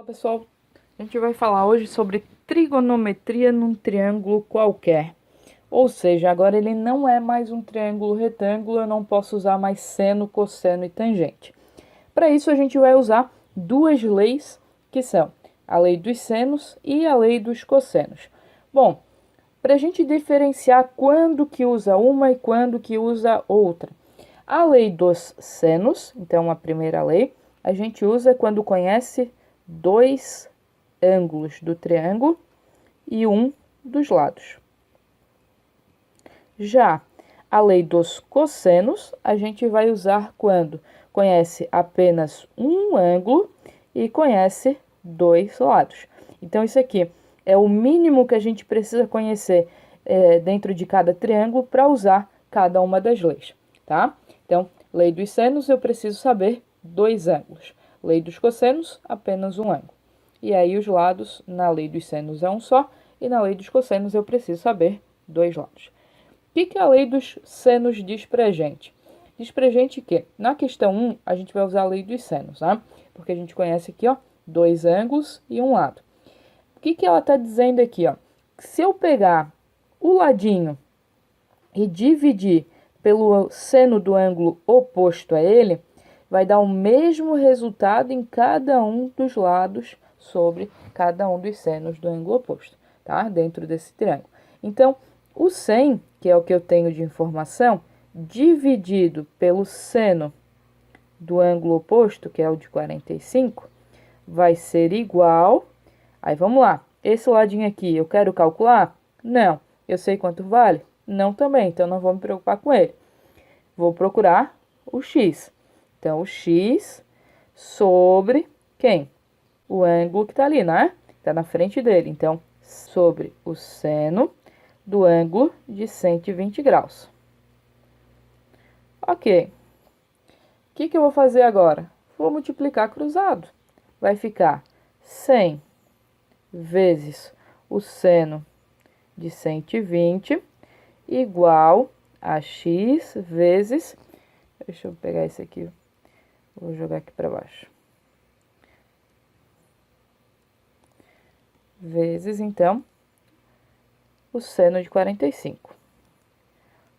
Olá pessoal, a gente vai falar hoje sobre trigonometria num triângulo qualquer. Ou seja, agora ele não é mais um triângulo retângulo, eu não posso usar mais seno, cosseno e tangente. Para isso a gente vai usar duas leis que são a lei dos senos e a lei dos cossenos. Bom, para a gente diferenciar quando que usa uma e quando que usa outra. A lei dos senos, então a primeira lei, a gente usa quando conhece dois ângulos do triângulo e um dos lados. Já a lei dos cossenos, a gente vai usar quando conhece apenas um ângulo e conhece dois lados. Então, isso aqui é o mínimo que a gente precisa conhecer dentro de cada triângulo para usar cada uma das leis, tá? Então, lei dos senos, eu preciso saber dois ângulos. Lei dos cossenos, apenas um ângulo. E aí, os lados, na lei dos senos é um só, e na lei dos cossenos eu preciso saber dois lados. O que a lei dos senos diz pra gente? Diz pra gente que, na questão 1, a gente vai usar a lei dos senos, tá? Porque a gente conhece aqui, ó, dois ângulos e um lado. O que ela tá dizendo aqui, ó? Se eu pegar o ladinho e dividir pelo seno do ângulo oposto a ele, vai dar o mesmo resultado em cada um dos lados sobre cada um dos senos do ângulo oposto, tá? Dentro desse triângulo. Então, o 100, que é o que eu tenho de informação, dividido pelo seno do ângulo oposto, que é o de 45, vai ser igual... Aí, vamos lá. Esse ladinho aqui, eu quero calcular? Não. Eu sei quanto vale? Não também, então não vou me preocupar com ele. Vou procurar o x. Então, o x sobre quem? O ângulo que está ali, né? Está na frente dele. Então, sobre o seno do ângulo de 120 graus. Ok. O que eu vou fazer agora? Vou multiplicar cruzado. Vai ficar 100 vezes o seno de 120 igual a x vezes... Deixa eu pegar esse aqui. Vou jogar aqui para baixo. Vezes, então, o seno de 45. O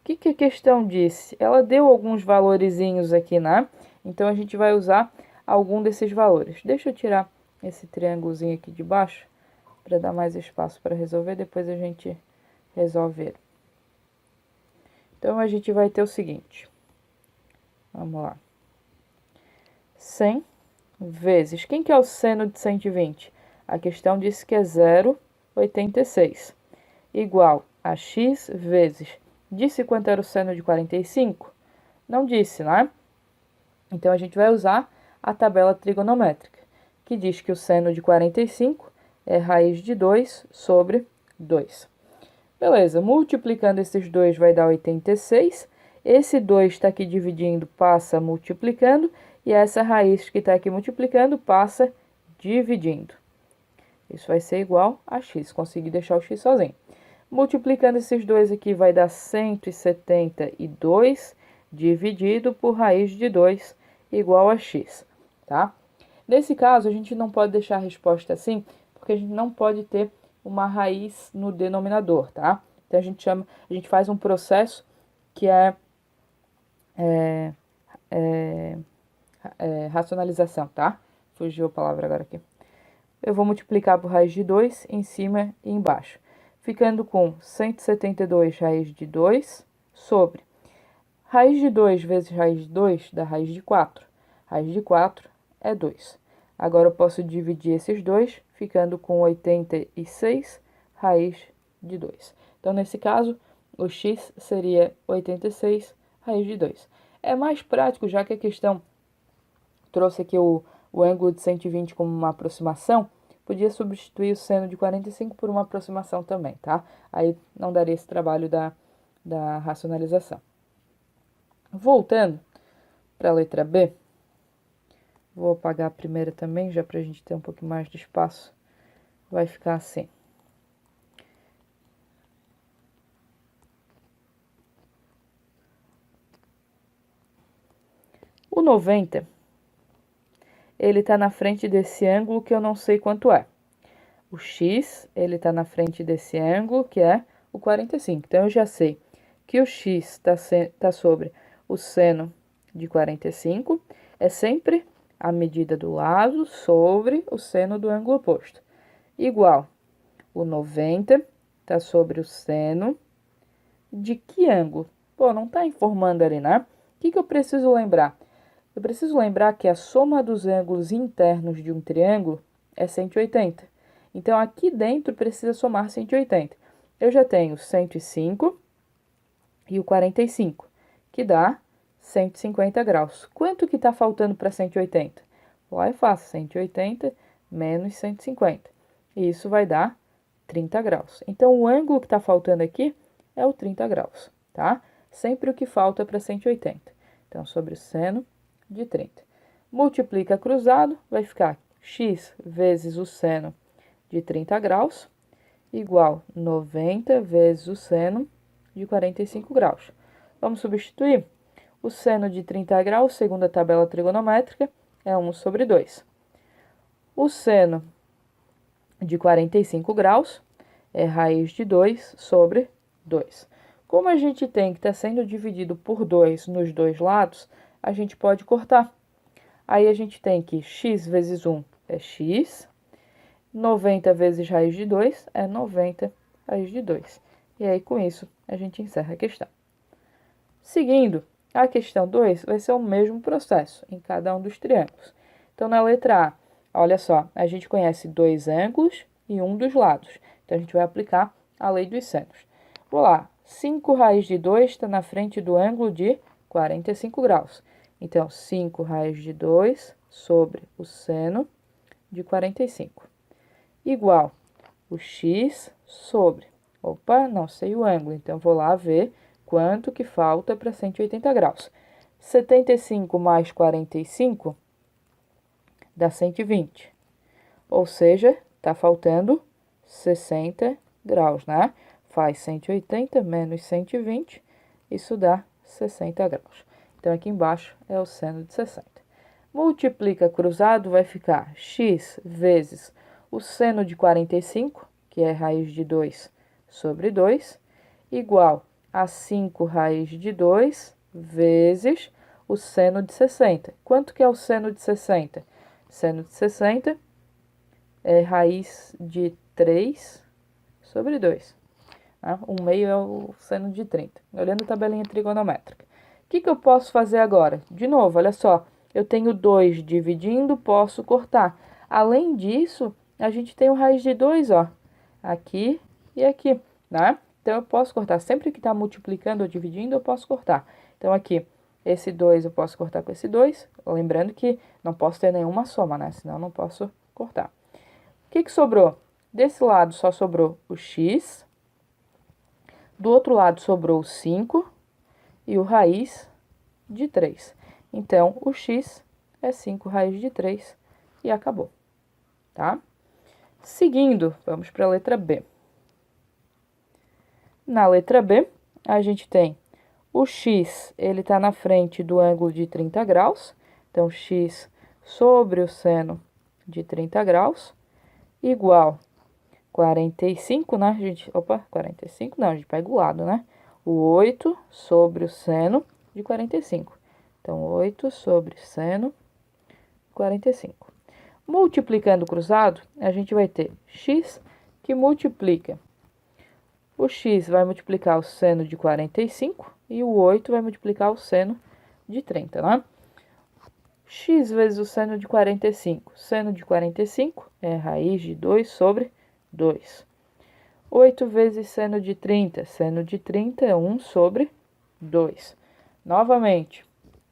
que a questão disse? Ela deu alguns valorizinhos aqui, né? Então, a gente vai usar algum desses valores. Deixa eu tirar esse triângulozinho aqui de baixo, para dar mais espaço para resolver. Depois a gente resolve ele. Então, a gente vai ter o seguinte. Vamos lá. 100 vezes... Quem que é o seno de 120? A questão disse que é 0,86. Igual a x vezes... Disse quanto era o seno de 45? Não disse, né? Então, a gente vai usar a tabela trigonométrica, que diz que o seno de 45 é raiz de 2 sobre 2. Beleza, multiplicando esses dois vai dar 86. Esse 2 está aqui dividindo, passa multiplicando. E essa raiz que está aqui multiplicando, passa dividindo. Isso vai ser igual a x. Consegui deixar o x sozinho. Multiplicando esses dois aqui vai dar 172 dividido por raiz de 2 igual a x, tá? Nesse caso, a gente não pode deixar a resposta assim, porque a gente não pode ter uma raiz no denominador, tá? Então, a gente faz um processo que é racionalização, tá? Fugiu a palavra agora aqui. Eu vou multiplicar por raiz de 2 em cima e embaixo, ficando com 172 raiz de 2 sobre raiz de 2 vezes raiz de 2 dá raiz de 4. Raiz de 4 é 2. Agora, eu posso dividir esses dois, ficando com 86 raiz de 2. Então, nesse caso, o x seria 86 raiz de 2. É mais prático, já que a questão trouxe aqui o ângulo de 120 como uma aproximação, podia substituir o seno de 45 por uma aproximação também, tá? Aí não daria esse trabalho da racionalização. Voltando para a letra B, vou apagar a primeira também, já para a gente ter um pouquinho mais de espaço. Vai ficar assim. O 90, ele está na frente desse ângulo que eu não sei quanto é. O x, ele está na frente desse ângulo, que é o 45. Então, eu já sei que o x está sobre o seno de 45. É sempre a medida do lado sobre o seno do ângulo oposto. Igual, o 90 está sobre o seno de que ângulo? Pô, não está informando ali, né? O que eu preciso lembrar? Eu preciso lembrar que a soma dos ângulos internos de um triângulo é 180. Então, aqui dentro precisa somar 180. Eu já tenho 105 e o 45, que dá 150 graus. Quanto que está faltando para 180? Lá é fácil, 180 menos 150. E isso vai dar 30 graus. Então, o ângulo que está faltando aqui é o 30 graus, tá? Sempre o que falta para 180. Então, sobre o seno de 30. Multiplica cruzado, vai ficar x vezes o seno de 30 graus, igual 90 vezes o seno de 45 graus. Vamos substituir. O seno de 30 graus, segundo a tabela trigonométrica, é 1 sobre 2. O seno de 45 graus é raiz de 2 sobre 2. Como a gente tem que está sendo dividido por 2 nos dois lados, a gente pode cortar. Aí a gente tem que x vezes 1 é x, 90 vezes raiz de 2 é 90 raiz de 2. E aí, com isso, a gente encerra a questão. Seguindo, a questão 2 vai ser o mesmo processo em cada um dos triângulos. Então, na letra A, olha só, a gente conhece dois ângulos e um dos lados. Então, a gente vai aplicar a lei dos senos. Vou lá, 5 raiz de 2 está na frente do ângulo de 45 graus. Então, 5 raiz de 2 sobre o seno de 45. Igual o x sobre... Opa, não sei o ângulo, então vou lá ver quanto que falta para 180 graus. 75 mais 45 dá 120. Ou seja, está faltando 60 graus, né? Faz 180 menos 120, isso dá 60 graus. Então, aqui embaixo é o seno de 60. Multiplica cruzado, vai ficar x vezes o seno de 45, que é raiz de 2 sobre 2, igual a 5 raiz de 2 vezes o seno de 60. Quanto que é o seno de 60? Seno de 60 é raiz de 3 sobre 2. Um meio é o seno de 30. Olhando a tabelinha trigonométrica. O que eu posso fazer agora? De novo, olha só. Eu tenho 2 dividindo, posso cortar. Além disso, a gente tem o raiz de 2, ó. Aqui e aqui, né? Então, eu posso cortar. Sempre que está multiplicando ou dividindo, eu posso cortar. Então, aqui, esse 2 eu posso cortar com esse 2. Lembrando que não posso ter nenhuma soma, né? Senão, não posso cortar. O que sobrou? Desse lado, só sobrou o x. Do outro lado, sobrou o 5 e o raiz de 3. Então, o x é 5 raiz de 3 e acabou, tá? Seguindo, vamos para a letra B. Na letra B, a gente tem o x, ele está na frente do ângulo de 30 graus. Então, x sobre o seno de 30 graus, igual 45, né, gente? Opa, 45 não, a gente pega o lado, né? O 8 sobre o seno de 45. Então, 8 sobre seno 45. Multiplicando cruzado, a gente vai ter x que multiplica. O x vai multiplicar o seno de 45 e o 8 vai multiplicar o seno de 30, né? X vezes o seno de 45. Seno de 45 é raiz de 2 sobre 2. 8 vezes seno de 30. Seno de 30 é 1 sobre 2. Novamente,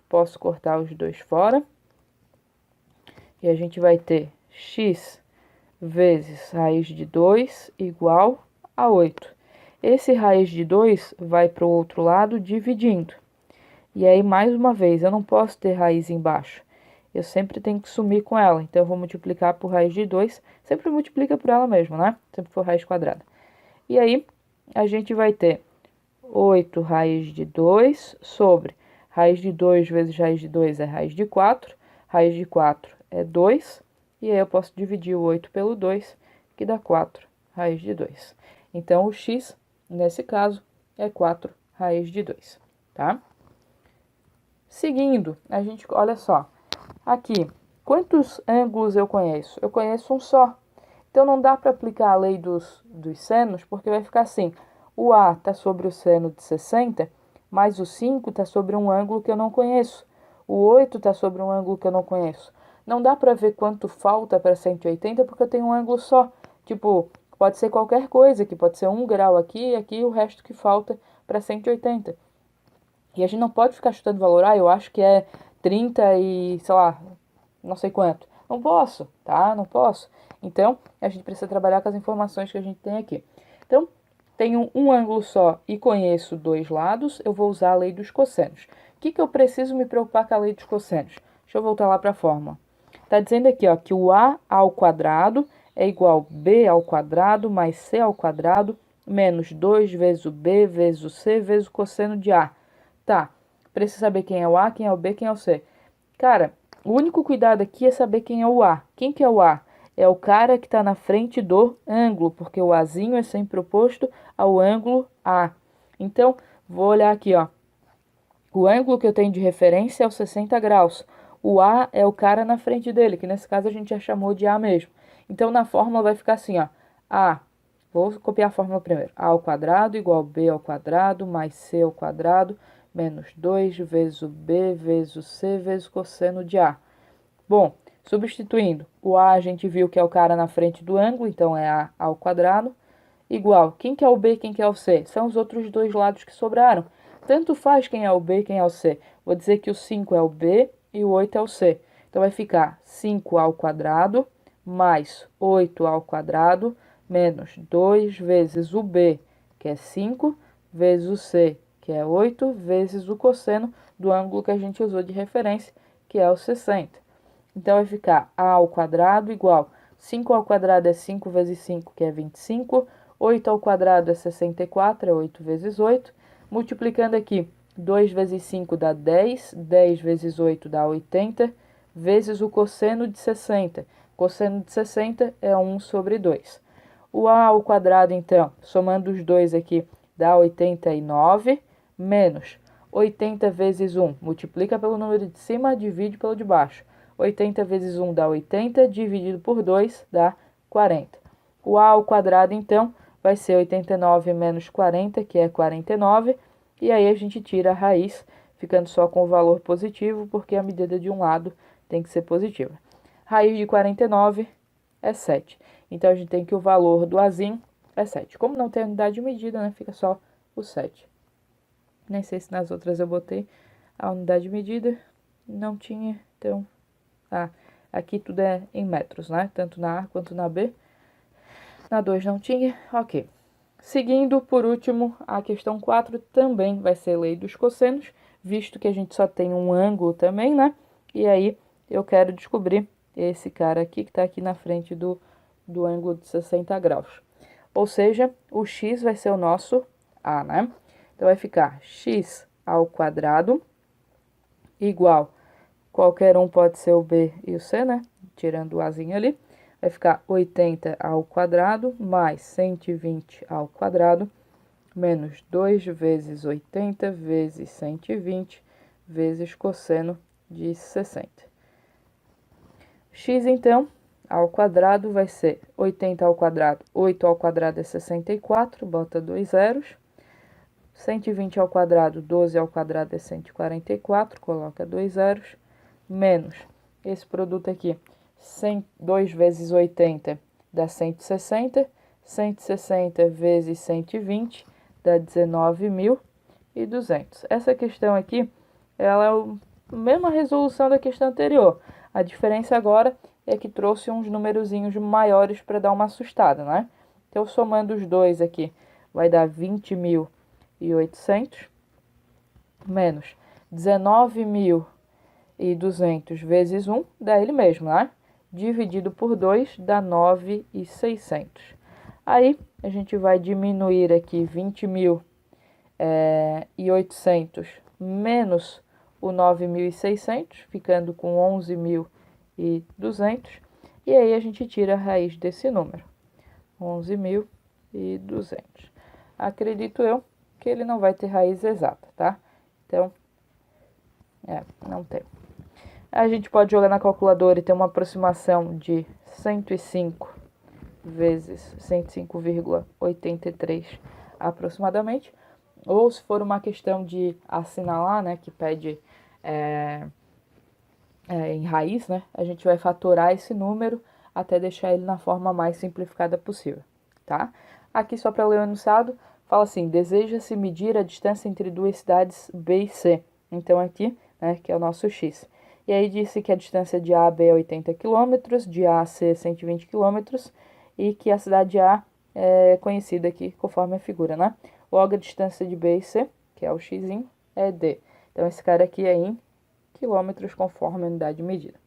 posso cortar os dois fora. E a gente vai ter x vezes raiz de 2 igual a 8. Esse raiz de 2 vai para o outro lado dividindo. E aí, mais uma vez, eu não posso ter raiz embaixo. Eu sempre tenho que sumir com ela. Então, eu vou multiplicar por raiz de 2. Sempre multiplica por ela mesmo, né? Sempre for raiz quadrada. E aí, a gente vai ter 8 raiz de 2 sobre raiz de 2 vezes raiz de 2 é raiz de 4. Raiz de 4 é 2, e aí eu posso dividir o 8 pelo 2, que dá 4 raiz de 2. Então, o x, nesse caso, é 4 raiz de 2, tá? Seguindo, a gente, olha só, aqui, quantos ângulos eu conheço? Eu conheço um só. Então, não dá para aplicar a lei dos senos, porque vai ficar assim, o A está sobre o seno de 60, mais o 5 está sobre um ângulo que eu não conheço. O 8 está sobre um ângulo que eu não conheço. Não dá para ver quanto falta para 180, porque eu tenho um ângulo só. Tipo, pode ser qualquer coisa, que pode ser 1 grau aqui e aqui o resto que falta para 180. E a gente não pode ficar chutando valor, eu acho que é 30 e, sei lá, não sei quanto. Não posso, tá? Não posso. Então, a gente precisa trabalhar com as informações que a gente tem aqui. Então, tenho um ângulo só e conheço dois lados, eu vou usar a lei dos cossenos. O que eu preciso me preocupar com a lei dos cossenos? Deixa eu voltar lá para a fórmula. Está dizendo aqui, ó, que o A ao quadrado é igual a B ao quadrado mais C ao quadrado menos 2 vezes o B vezes o C vezes o cosseno de A. Tá, precisa saber quem é o A, quem é o B, quem é o C. Cara, o único cuidado aqui é saber quem é o A. Quem que é o A? É o cara que está na frente do ângulo, porque o Azinho é sempre oposto ao ângulo A. Então, vou olhar aqui, ó. O ângulo que eu tenho de referência é o 60 graus. O A é o cara na frente dele, que nesse caso a gente já chamou de A mesmo. Então, na fórmula vai ficar assim, ó. A, vou copiar a fórmula primeiro. A ao quadrado igual B ao quadrado mais C ao quadrado menos 2 vezes o B vezes o C vezes o cosseno de A. Bom, substituindo, o A a gente viu que é o cara na frente do ângulo, então é A ao quadrado, igual, quem que é o B, quem que é o C? São os outros dois lados que sobraram. Tanto faz quem é o B e quem é o C. Vou dizer que o 5 é o B e o 8 é o C. Então, vai ficar 5 ao quadrado mais 8 ao quadrado menos 2 vezes o B, que é 5, vezes o C, que é 8, vezes o cosseno do ângulo que a gente usou de referência, que é o 60. Então, vai ficar A ao quadrado igual 5 ao quadrado é 5 vezes 5, que é 25. 8 ao quadrado é 64, é 8 vezes 8. Multiplicando aqui, 2 vezes 5 dá 10. 10 vezes 8 dá 80, vezes o cosseno de 60. Cosseno de 60 é 1 sobre 2. O A ao quadrado, então, somando os dois aqui, dá 89, menos 80 vezes 1. Multiplica pelo número de cima, divide pelo de baixo. 80 vezes 1 dá 80, dividido por 2 dá 40. O A ao quadrado, então, vai ser 89 menos 40, que é 49. E aí a gente tira a raiz, ficando só com o valor positivo, porque a medida de um lado tem que ser positiva. Raiz de 49 é 7. Então, a gente tem que o valor do Azinho é 7. Como não tem unidade de medida, né, fica só o 7. Nem sei se nas outras eu botei a unidade de medida. Não tinha, então... aqui tudo é em metros, né? Tanto na A quanto na B. Na 2 não tinha, ok. Seguindo, por último, a questão 4 também vai ser lei dos cossenos, visto que a gente só tem um ângulo também, né? E aí, eu quero descobrir esse cara aqui, que está aqui na frente do ângulo de 60 graus. Ou seja, o x vai ser o nosso A, né? Então, vai ficar x ao quadrado igual, qualquer um pode ser o B e o C, né? Tirando o Azinho ali. Vai ficar 80 ao quadrado mais 120 ao quadrado menos 2 vezes 80 vezes 120 vezes cosseno de 60. X, então, ao quadrado vai ser 80 ao quadrado. 8 ao quadrado é 64, bota 2 zeros. 120 ao quadrado, 12 ao quadrado é 144, coloca 2 zeros. Menos esse produto aqui, 2 vezes 80 dá 160, 160 vezes 120 dá 19.200. Essa questão aqui, ela é a mesma resolução da questão anterior. A diferença agora é que trouxe uns numerozinhos maiores para dar uma assustada, né? Então, somando os dois aqui, vai dar 20.800 menos 19.200 vezes 1 dá ele mesmo, né? Dividido por 2 dá 9.600. Aí, a gente vai diminuir aqui 20.800 menos o 9.600, ficando com 11.600. 11.200. E aí a gente tira a raiz desse número, 11.200. Acredito eu que ele não vai ter raiz exata, tá? Então, não tem. A gente pode jogar na calculadora e ter uma aproximação de 105 vezes 105,83 aproximadamente. Ou se for uma questão de assinalar, né, que pede em raiz, né, a gente vai fatorar esse número até deixar ele na forma mais simplificada possível, tá? Aqui, só para ler o enunciado, fala assim: deseja-se medir a distância entre duas cidades B e C. Então, aqui, né, que é o nosso X. E aí disse que a distância de A a B é 80 km, de A a C é 120 km, e que a cidade A é conhecida aqui conforme a figura, né? Logo, a distância de B e C, que é o X, é D. Então, esse cara aqui é em quilômetros conforme a unidade medida.